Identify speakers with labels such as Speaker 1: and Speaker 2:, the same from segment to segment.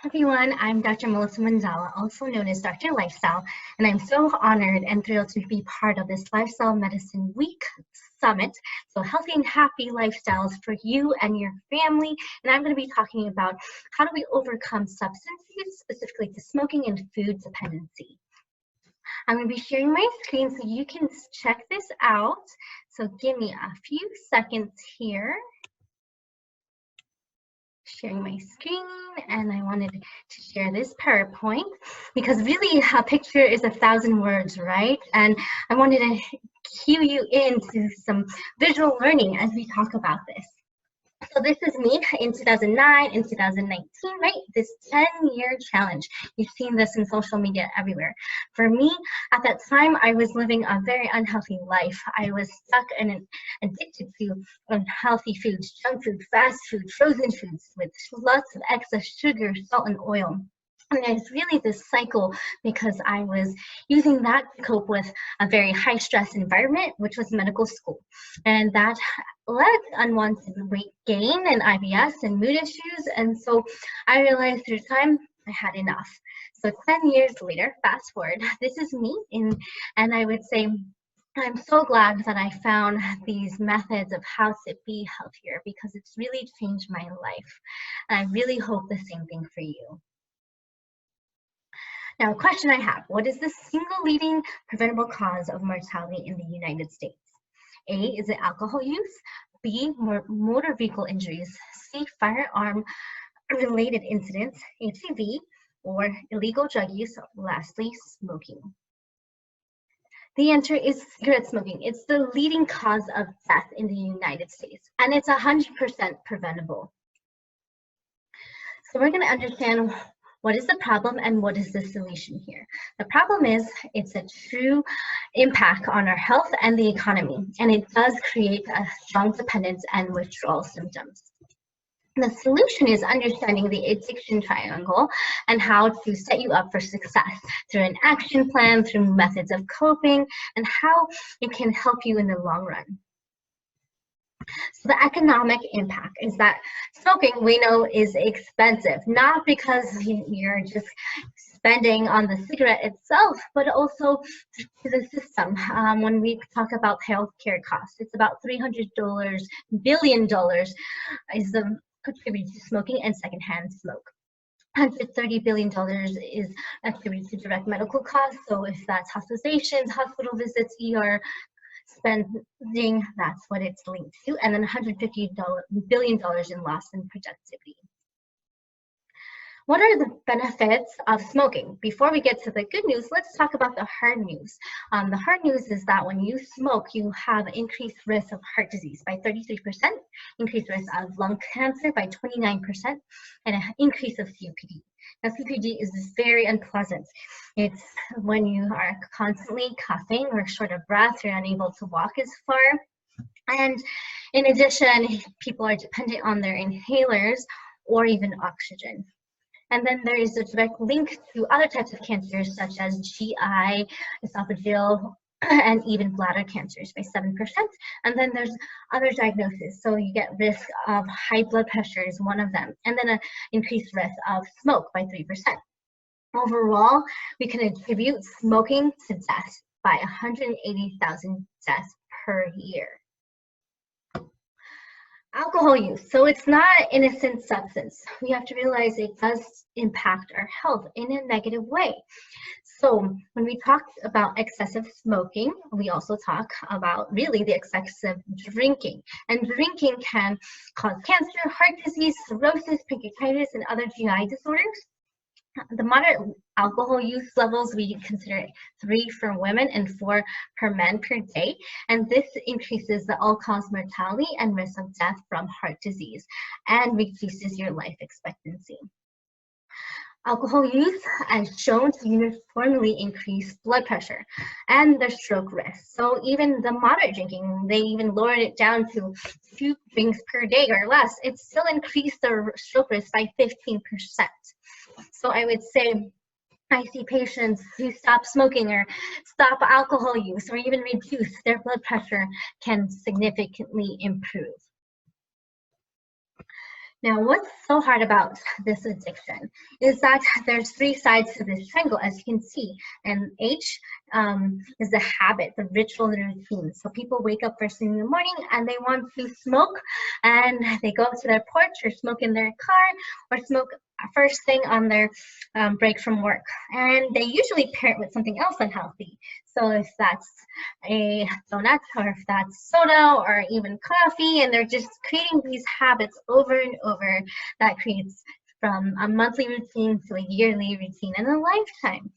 Speaker 1: Everyone, I'm Dr. Melissa Mondala, also known as Dr. Lifestyle, and I'm so honored and thrilled to be part of this Lifestyle Medicine Week Summit. So healthy and happy lifestyles for you and your family. And I'm going to be talking about how do we overcome substance use, specifically to smoking and food dependency. I'm going to be sharing my screen so you can check this out. So give me a few seconds here. Sharing my screen, and I wanted to share this PowerPoint because really a picture is 1,000 words, right? And I wanted to cue you into some visual learning as we talk about this. So this is me in 2009 and 2019, right? This 10-year challenge. You've seen this in social media everywhere. For me, at that time, I was living a very unhealthy life. I was stuck and addicted to unhealthy foods, junk food, fast food, frozen foods with lots of excess sugar, salt, and oil. And it's really this cycle because I was using that to cope with a very high stress environment, which was medical school. And that led to unwanted weight gain and IBS and mood issues. And so I realized through time I had enough. So 10 years later, fast forward, this is me. And I would say I'm so glad that I found these methods of how to be healthier because it's really changed my life. And I really hope the same thing for you. Now, a question I have, what is the single leading preventable cause of mortality in the United States? A, is it alcohol use? B, motor vehicle injuries? C, firearm-related incidents? HIV, or illegal drug use? Lastly, smoking. The answer is cigarette smoking. It's the leading cause of death in the United States, and it's 100% preventable. So we're going to understand what is the problem and what is the solution here? The problem is it's a true impact on our health and the economy, and it does create a strong dependence and withdrawal symptoms. The solution is understanding the addiction triangle and how to set you up for success through an action plan, through methods of coping, and how it can help you in the long run. So the economic impact is that smoking, we know, is expensive, not because you're just spending on the cigarette itself, but also to the system. When we talk about healthcare costs, it's about $300 billion is the contributed to smoking and secondhand smoke. $130 billion is attributed to direct medical costs. So if that's hospitalizations, hospital visits, ER spending, that's what it's linked to, and then $150 billion in loss in productivity. What are the benefits of smoking? Before we get to the good news, let's talk about the hard news. The hard news is that when you smoke, you have increased risk of heart disease by 33%, increased risk of lung cancer by 29%, and an increase of COPD. Now, COPD is very unpleasant. It's when you are constantly coughing or short of breath, you're unable to walk as far. And in addition, people are dependent on their inhalers or even oxygen. And then there is a direct link to other types of cancers such as GI, esophageal, and even bladder cancers by 7%. And then there's other diagnoses. So you get risk of high blood pressure is one of them. And then an increased risk of smoke by 3%. Overall, we can attribute smoking to death by 180,000 deaths per year. Alcohol use. So it's not an innocent substance. We have to realize it does impact our health in a negative way. So when we talk about excessive smoking, we also talk about really the excessive drinking. And drinking can cause cancer, heart disease, cirrhosis, pancreatitis, and other GI disorders. The moderate alcohol use levels, we consider 3 for women and 4 per men per day. And this increases the all-cause mortality and risk of death from heart disease and reduces your life expectancy. Alcohol use has shown to uniformly increase blood pressure and the stroke risk. So even the moderate drinking, they even lowered it down to 2 drinks per day or less. It still increased the stroke risk by 15%. So I would say I see patients who stop smoking or stop alcohol use or even reduce their blood pressure can significantly improve. Now, what's so hard about this addiction is that there's three sides to this triangle, as you can see. And H is the habit, the ritual, the routine. So people wake up first thing in the morning and they want to smoke, and they go up to their porch or smoke in their car or smoke first thing on their break from work. And they usually pair it with something else unhealthy. So if that's a donut, or if that's soda, or even coffee, and they're just creating these habits over and over that creates from a monthly routine to a yearly routine and a lifetime.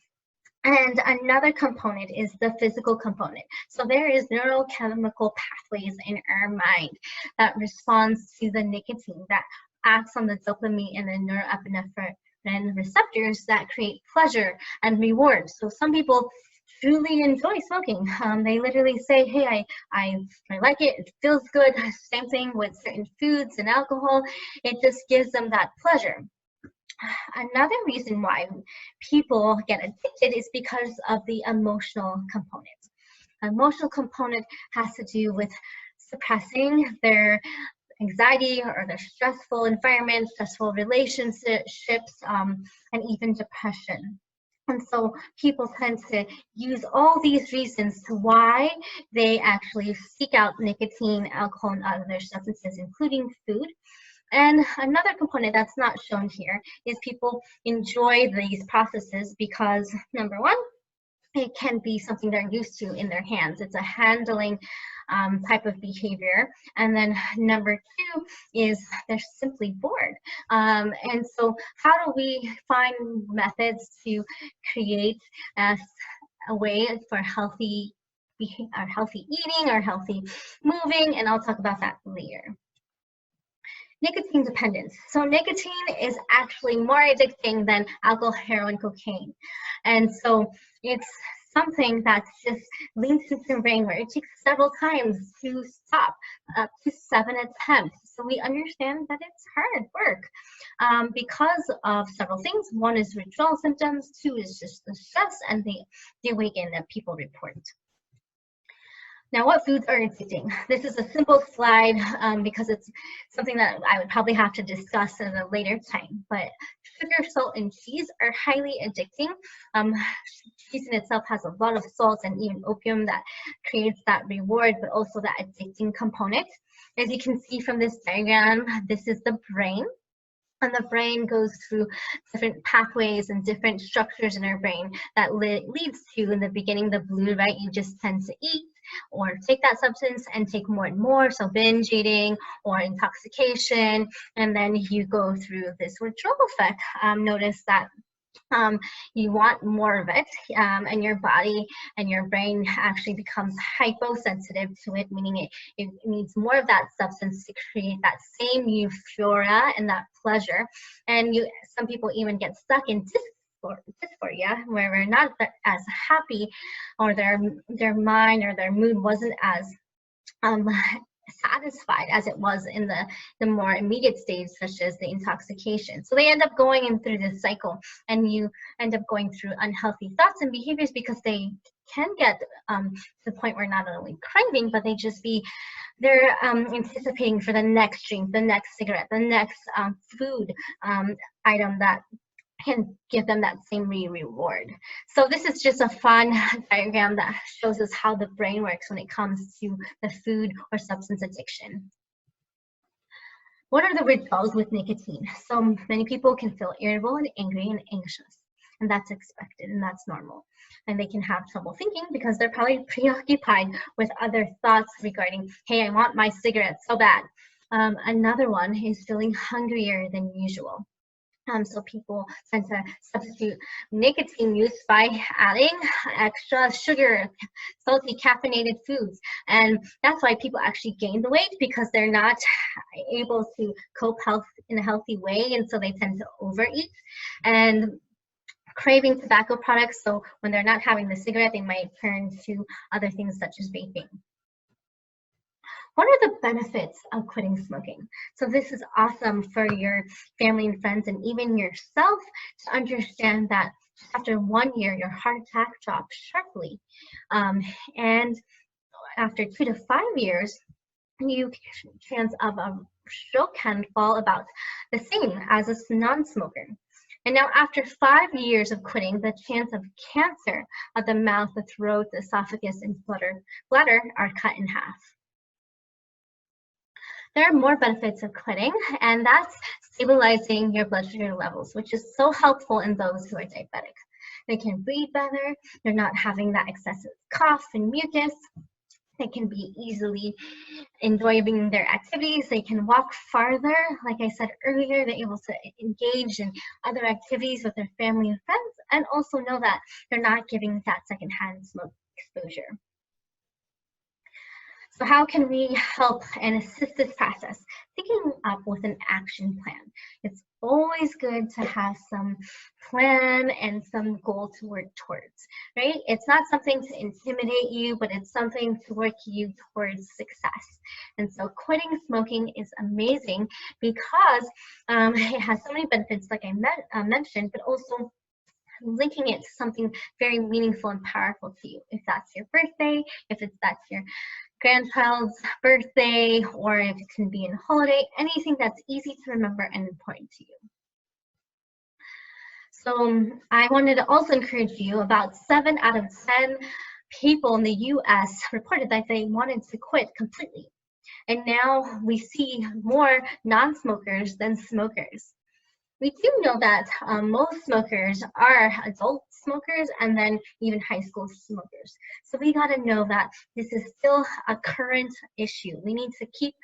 Speaker 1: And another component is the physical component. So there is neurochemical pathways in our mind that responds to the nicotine, that acts on the dopamine and the norepinephrine receptors that create pleasure and reward. So some people truly enjoy smoking. They literally say, hey, I like it, it feels good. Same thing with certain foods and alcohol. It just gives them that pleasure. Another reason why people get addicted is because of the emotional component. Emotional component has to do with suppressing their anxiety or their stressful environment, stressful relationships, and even depression. And so people tend to use all these reasons to why they actually seek out nicotine, alcohol, and other substances, including food. And another component that's not shown here is people enjoy these processes because, number one, it can be something they're used to in their hands. It's a handling type of behavior. And then number two is they're simply bored. And so how do we find methods to create a way for healthy eating or healthy moving? And I'll talk about that later. Nicotine dependence. So nicotine is actually more addicting than alcohol, heroin, cocaine. And so it's something that's just linked into the brain where it takes several times to stop, up to 7 attempts. So we understand that it's hard work because of several things. One is withdrawal symptoms, two is just the stress and the weight gain that people report. Now, what foods are addicting? This is a simple slide because it's something that I would probably have to discuss at a later time. But sugar, salt, and cheese are highly addicting. Cheese in itself has a lot of salt and even opium that creates that reward, but also that addicting component. As you can see from this diagram, this is the brain. And the brain goes through different pathways and different structures in our brain that leads to, in the beginning, the blue, right? You just tend to eat or take that substance and take more and more, so binge eating or intoxication, and then you go through this withdrawal effect. Notice that you want more of it, and your body and your brain actually becomes hyposensitive to it, meaning it needs more of that substance to create that same euphoria and that pleasure. And some people even get stuck in dysphoria, where we're not as happy, or their mind or their mood wasn't as satisfied as it was in the more immediate stage, such as the intoxication. So they end up going in through this cycle, and you end up going through unhealthy thoughts and behaviors because they can get to the point where not only craving, but they're anticipating for the next drink, the next cigarette, the next food item that can give them that same reward. So this is just a fun diagram that shows us how the brain works when it comes to the food or substance addiction. What are the withdrawals with nicotine? So many people can feel irritable and angry and anxious, and that's expected and that's normal. And they can have trouble thinking because they're probably preoccupied with other thoughts regarding, hey, I want my cigarette so bad. Another one is feeling hungrier than usual. So people tend to substitute nicotine use by adding extra sugar, salty, caffeinated foods. And that's why people actually gain the weight, because they're not able to cope in a healthy way, and so they tend to overeat and craving tobacco products. So when they're not having the cigarette, they might turn to other things such as vaping. What are the benefits of quitting smoking? So this is awesome for your family and friends and even yourself to understand that after 1 year, your heart attack drops sharply. And after 2 to 5 years, your chance of a stroke can fall about the same as a non-smoker. And now after 5 years of quitting, the chance of cancer of the mouth, the throat, the esophagus, and bladder are cut in half. There are more benefits of quitting, and that's stabilizing your blood sugar levels, which is so helpful in those who are diabetic. They can breathe better, they're not having that excessive cough and mucus. They can be easily enjoying their activities. They can walk farther. Like I said earlier, they're able to engage in other activities with their family and friends, and also know that they're not giving that secondhand smoke exposure. So how can we help and assist this process? Picking up with an action plan. It's always good to have some plan and some goal to work towards, right? It's not something to intimidate you, but it's something to work you towards success. And so quitting smoking is amazing because it has so many benefits, like I mentioned, but also linking it to something very meaningful and powerful to you. If that's your birthday, that's your grandchild's birthday, or if it can be a holiday, anything that's easy to remember and important to you. So I wanted to also encourage you, about 7 out of 10 people in the US reported that they wanted to quit completely. And now we see more non-smokers than smokers. We do know that most smokers are adult smokers and then even high school smokers. So we got to know that this is still a current issue. We need to keep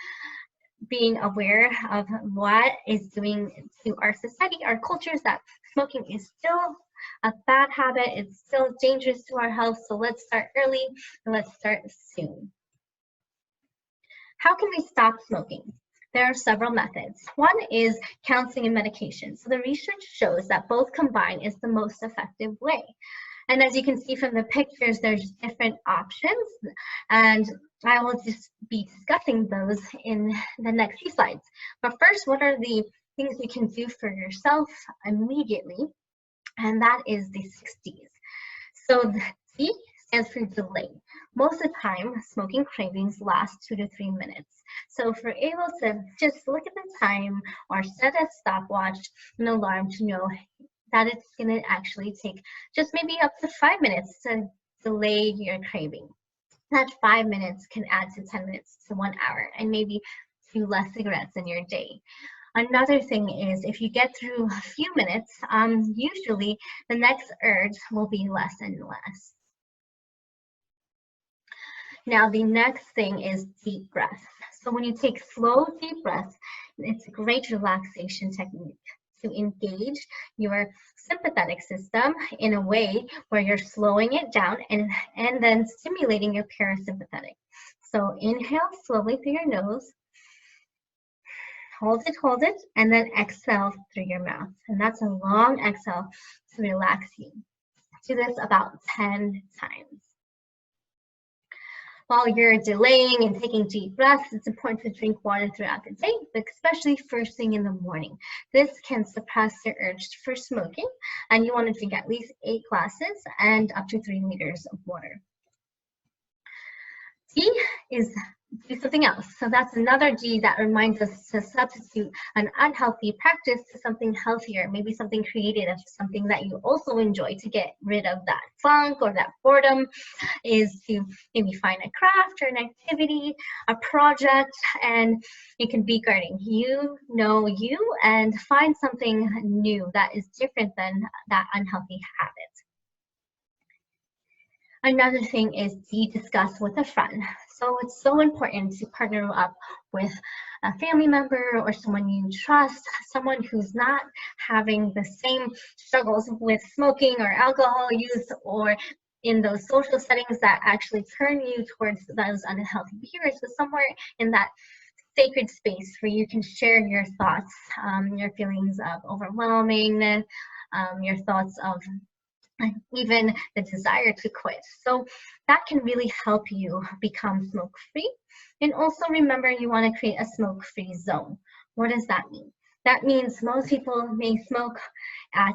Speaker 1: being aware of what is doing to our society, our cultures, that smoking is still a bad habit. It's still dangerous to our health. So let's start early and let's start soon. How can we stop smoking? There are several methods. One is counseling and medication. So the research shows that both combined is the most effective way. And as you can see from the pictures, there's different options, and I will just be discussing those in the next few slides. But first, what are the things you can do for yourself immediately? And that is the 6 Ds. So the D stands for delay. Most of the time, smoking cravings last 2 to 3 minutes. So if we're able to just look at the time or set a stopwatch, an alarm to know that it's going to actually take just maybe up to 5 minutes to delay your craving. That 5 minutes can add to 10 minutes to 1 hour, and maybe 2 less cigarettes in your day. Another thing is, if you get through a few minutes, usually the next urge will be less and less. Now, the next thing is deep breath. So when you take slow, deep breaths, it's a great relaxation technique to engage your sympathetic system in a way where you're slowing it down and then stimulating your parasympathetic. So inhale slowly through your nose, hold it, and then exhale through your mouth. And that's a long exhale to relax you. Do this about 10 times. While you're delaying and taking deep breaths, it's important to drink water throughout the day, but especially first thing in the morning. This can suppress your urge for smoking, and you want to drink at least 8 glasses and up to 3 liters of water. D is do something else. So that's another G that reminds us to substitute an unhealthy practice to something healthier, maybe something creative, something that you also enjoy to get rid of that funk or that boredom, is to maybe find a craft or an activity, a project, and it can be gardening. You know you, and find something new that is different than that unhealthy habit. Another thing is discuss with a friend. So it's so important to partner up with a family member or someone you trust, someone who's not having the same struggles with smoking or alcohol use, or in those social settings that actually turn you towards those unhealthy behaviors, but somewhere in that sacred space where you can share your thoughts, your feelings of overwhelmingness, your thoughts of even the desire to quit. So that can really help you become smoke-free. And also remember, you want to create a smoke-free zone. What does that mean? That means most people may smoke at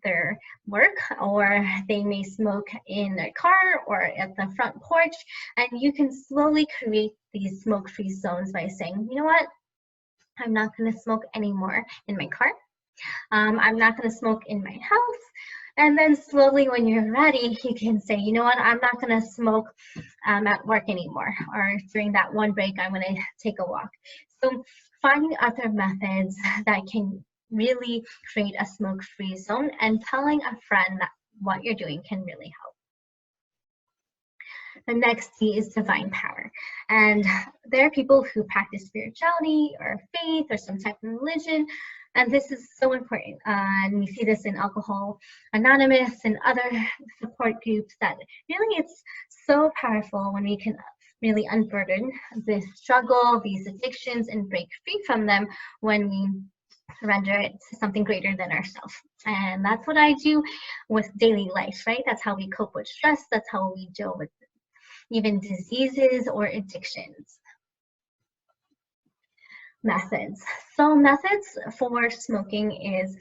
Speaker 1: their work, or they may smoke in their car or at the front porch. And you can slowly create these smoke-free zones by saying, you know what, I'm not going to smoke anymore in my car. I'm not going to smoke in my house. And then slowly, when you're ready, you can say, you know what, I'm not going to smoke at work anymore, or during that one break, I'm going to take a walk. So finding other methods that can really create a smoke-free zone, and telling a friend that what you're doing can really help. The next C is divine power. And there are people who practice spirituality or faith or some type of religion, and this is so important. And we see this in Alcohol Anonymous and other support groups, that really it's so powerful when we can really unburden this struggle, these addictions, and break free from them when we surrender it to something greater than ourselves. And that's what I do with daily life, right? That's how we cope with stress. That's how we deal with even diseases or addictions. Methods. So methods for smoking is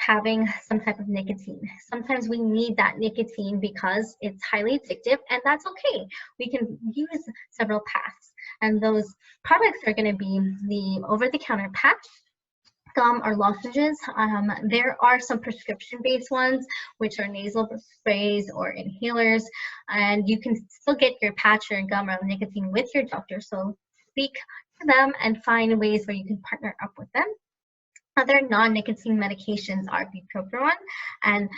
Speaker 1: having some type of nicotine. Sometimes we need that nicotine because it's highly addictive, and that's okay. We can use several paths, and those products are going to be the over-the-counter patch, gum, or lozenges. There are some prescription-based ones, which are nasal sprays or inhalers, and you can still get your patch or gum or nicotine with your doctor. So speak to them and find ways where you can partner up with them. Other non-nicotine medications are bupropion and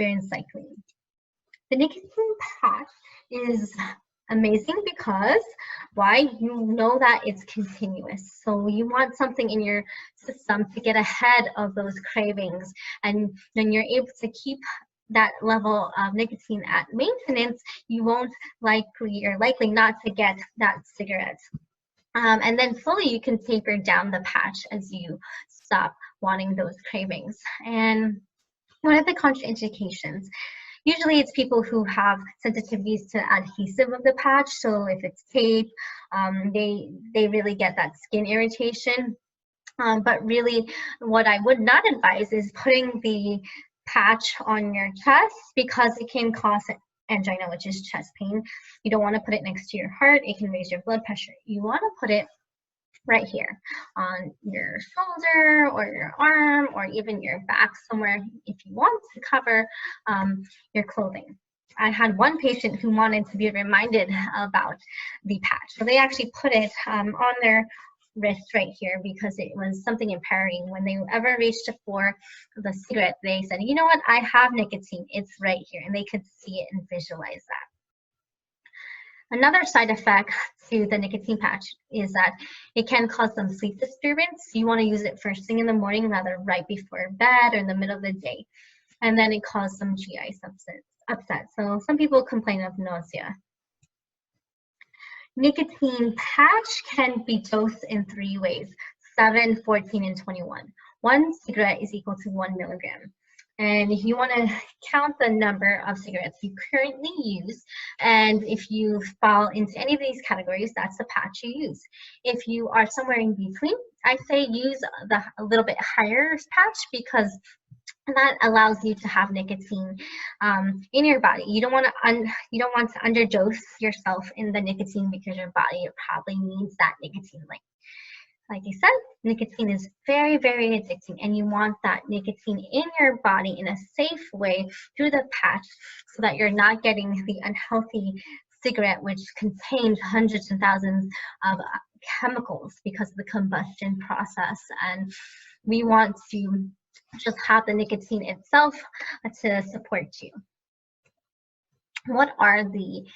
Speaker 1: varenicline. The nicotine patch is amazing because why? You know that it's continuous. So you want something in your system to get ahead of those cravings, and then you're able to keep that level of nicotine at maintenance. You won't likely not to get that cigarette. And then slowly you can taper down the patch as you stop wanting those cravings. And what are the contraindications? Usually it's people who have sensitivities to adhesive of the patch. So if it's tape, they really get that skin irritation. But really what I would not advise is putting the patch on your chest, because it can cause angina, which is chest pain. You don't want to put it next to your heart. It can raise your blood pressure. You want to put it right here on your shoulder or your arm, or even your back somewhere, if you want to cover your clothing. I had one patient who wanted to be reminded about the patch. So they actually put it on their wrist right here, because it was something empowering. When they ever reached for the cigarette, they said, you know what, I have nicotine, it's right here. And they could see it and visualize that. Another side effect to the nicotine patch is that it can cause some sleep disturbance. You want to use it first thing in the morning rather right before bed or in the middle of the day. And then it causes some GI upset. So some people complain of nausea. Nicotine patch can be dosed in 3 ways: 7, 14, and 21. 1 cigarette is equal to 1 milligram. And you want to count the number of cigarettes you currently use, and if you fall into any of these categories, that's the patch you use. If you are somewhere in between, I say use a little bit higher patch, because that allows you to have nicotine in your body. You don't want to underdose yourself in the nicotine, because your body probably needs that nicotine. Like I said, nicotine is very, very addicting, and you want that nicotine in your body in a safe way through the patch, so that you're not getting the unhealthy cigarette, which contains hundreds and thousands of chemicals because of the combustion process. And we want to just have the nicotine itself to support you. What are the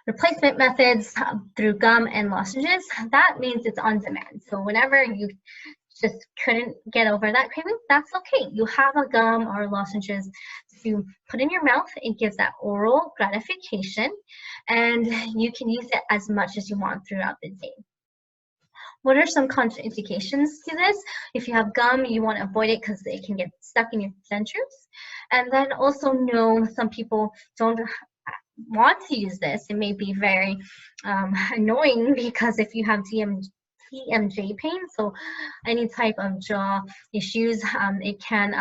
Speaker 1: replacement methods? Through gum and lozenges. That means it's on demand. So whenever you just couldn't get over that craving, that's okay. You have a gum or lozenges to put in your mouth. It gives that oral gratification, and you can use it as much as you want throughout the day. What are some contraindications to this? If you have gum, you want to avoid it because it can get stuck in your dentures. And then also know some people don't want to use this. It may be very annoying, because if you have TMJ pain, so any type of jaw issues, it can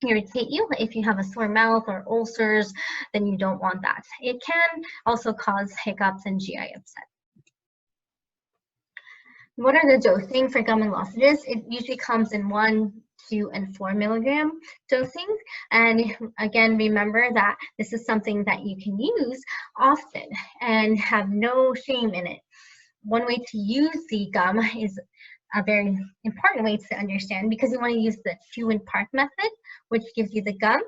Speaker 1: irritate you. If you have a sore mouth or ulcers, then you don't want that. It can also cause hiccups and GI upset. What are the dosing for gum and lozenges? It usually comes in 1, 2, and 4 milligram dosing. And again, remember that this is something that you can use often and have no shame in it. One way to use the gum is a very important way to understand, because you want to use the chew and part method, which gives you the gum.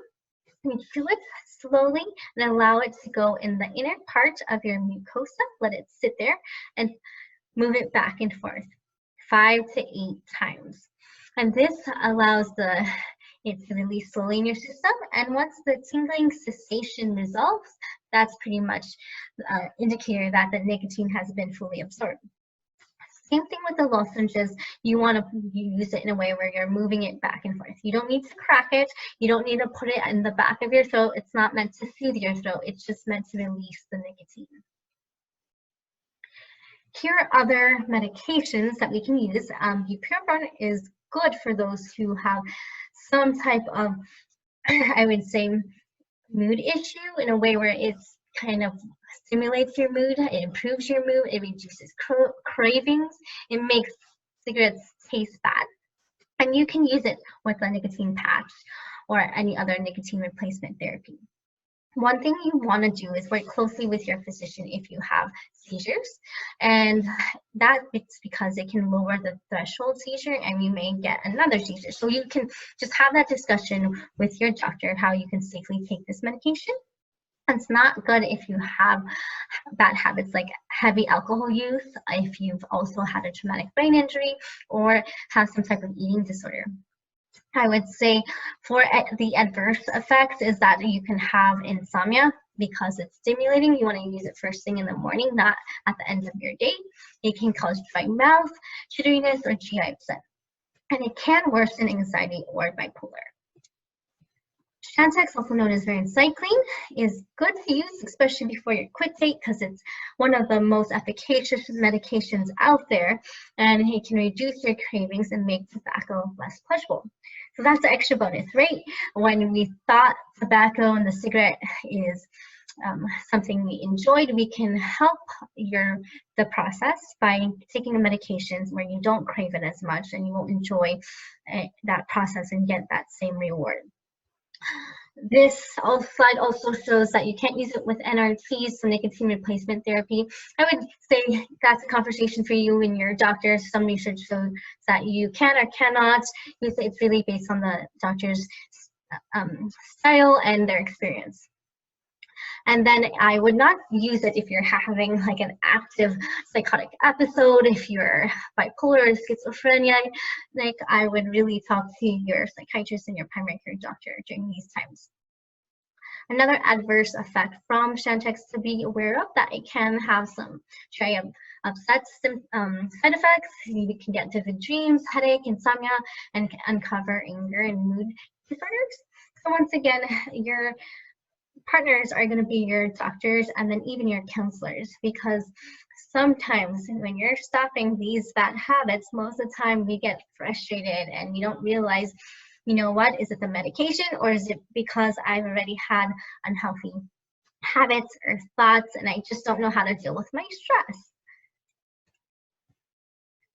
Speaker 1: You chew it slowly and allow it to go in the inner part of your mucosa. Let it sit there and move it back and forth 5 to 8 times. And this allows it to release slowly in your system. And once the tingling cessation resolves, that's pretty much an indicator that the nicotine has been fully absorbed. Same thing with the lozenges. You want to use it in a way where you're moving it back and forth. You don't need to crack it. You don't need to put it in the back of your throat. It's not meant to soothe your throat. It's just meant to release the nicotine. Here are other medications that we can use. Bupropion is good for those who have some type of, I would say, mood issue, in a way where it's kind of stimulates your mood, it improves your mood, it reduces cravings, it makes cigarettes taste bad. And you can use it with a nicotine patch or any other nicotine replacement therapy. One thing you want to do is work closely with your physician if you have seizures, and it's because it can lower the threshold seizure and you may get another seizure. So you can just have that discussion with your doctor how you can safely take this medication. It's not good if you have bad habits like heavy alcohol use, if you've also had a traumatic brain injury, or have some type of eating disorder. I would say for the adverse effects is that you can have insomnia because it's stimulating. You want to use it first thing in the morning, not at the end of your day. It can cause dry mouth, jitteriness, or GI upset. And it can worsen anxiety or bipolar. Chantix, also known as varenicline, is good to use, especially before your quit date, because it's one of the most efficacious medications out there, and it can reduce your cravings and make tobacco less pleasurable. So that's the extra bonus, right? When we thought tobacco and the cigarette is something we enjoyed, we can help the process by taking the medications where you don't crave it as much and you won't enjoy that process and get that same reward. This slide also shows that you can't use it with NRTs, so nicotine replacement therapy. I would say that's a conversation for you and your doctor. Some research shows that you can or cannot use it. It's really based on the doctor's style and their experience. And then I would not use it if you're having like an active psychotic episode, if you're bipolar or schizophrenia. Like, I would really talk to your psychiatrist and your primary care doctor during these times. Another adverse effect from Chantix to be aware of, that it can have some GI upset side effects. You can get vivid dreams, headache, insomnia, and can uncover anger and mood disorders. So once again, your partners are going to be your doctors and then even your counselors, because sometimes when you're stopping these bad habits, most of the time we get frustrated and we don't realize, you know what, is it the medication or is it because I've already had unhealthy habits or thoughts and I just don't know how to deal with my stress?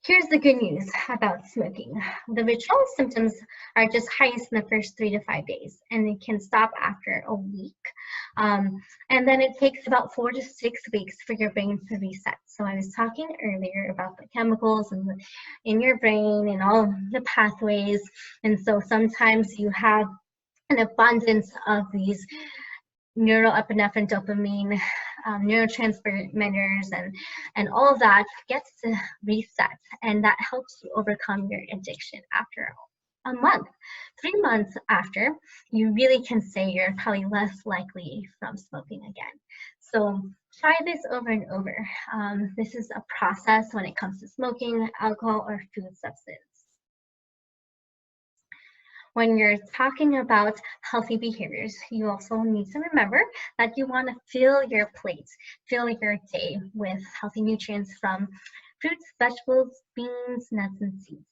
Speaker 1: Here's the good news about smoking. The withdrawal symptoms are just highest in the first 3 to 5 days, and it can stop after a week. And then it takes about 4 to 6 weeks for your brain to reset. So I was talking earlier about the chemicals in your brain and all the pathways. And so sometimes you have an abundance of these neuroepinephrine, dopamine, neurotransmitters, and all of that gets to reset, and that helps you overcome your addiction after a month. 3 months after, you really can say you're probably less likely from smoking again. So try this over and over. This is a process when it comes to smoking, alcohol, or food substance. When you're talking about healthy behaviors, you also need to remember that you want to fill your plate, fill your day with healthy nutrients from fruits, vegetables, beans, nuts, and seeds.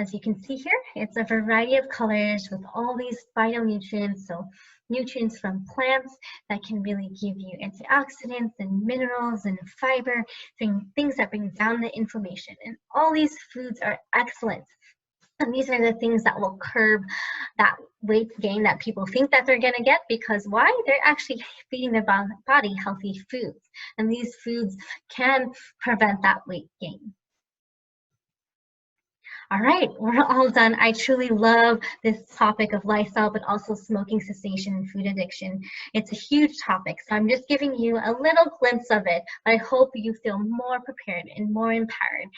Speaker 1: As you can see here, it's a variety of colors with all these phytonutrients, so nutrients from plants that can really give you antioxidants and minerals and fiber, things that bring down the inflammation. And all these foods are excellent. And these are the things that will curb that weight gain that people think that they're going to get, because why? They're actually feeding their body healthy foods. And these foods can prevent that weight gain. All right, we're all done. I truly love this topic of lifestyle, but also smoking cessation and food addiction. It's a huge topic, so I'm just giving you a little glimpse of it. I hope you feel more prepared and more empowered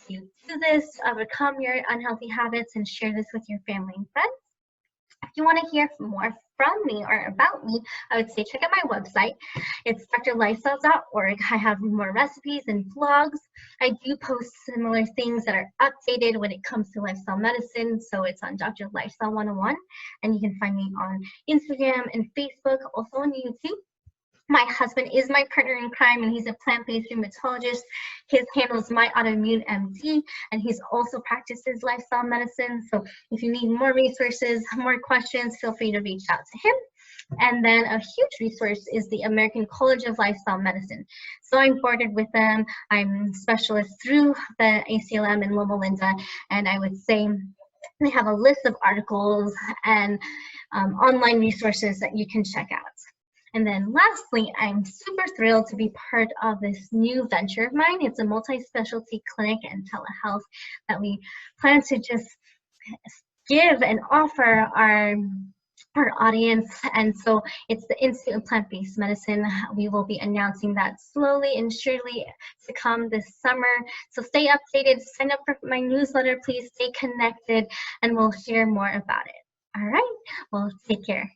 Speaker 1: to do this, overcome your unhealthy habits, and share this with your family and friends. If you want to hear more from me or about me, I would say check out my website. It's drlifestyles.org. I have more recipes and blogs. I do post similar things that are updated when it comes to lifestyle medicine. So it's on Dr. Lifestyle 101. And you can find me on Instagram and Facebook, also on YouTube. My husband is my partner in crime, and he's a plant-based rheumatologist. His handle is My Autoimmune MD, and he's also practices lifestyle medicine. So if you need more resources, more questions, feel free to reach out to him. And then a huge resource is the American College of Lifestyle Medicine. So I'm boarded with them. I'm specialist through the ACLM in Loma Linda, and I would say they have a list of articles and online resources that you can check out. And then lastly, I'm super thrilled to be part of this new venture of mine. It's a multi-specialty clinic and telehealth that we plan to just give and offer our audience. And so it's the Institute of Plant-Based Medicine. We will be announcing that slowly and surely to come this summer. So stay updated, sign up for my newsletter, please stay connected, and we'll share more about it. All right, well, take care.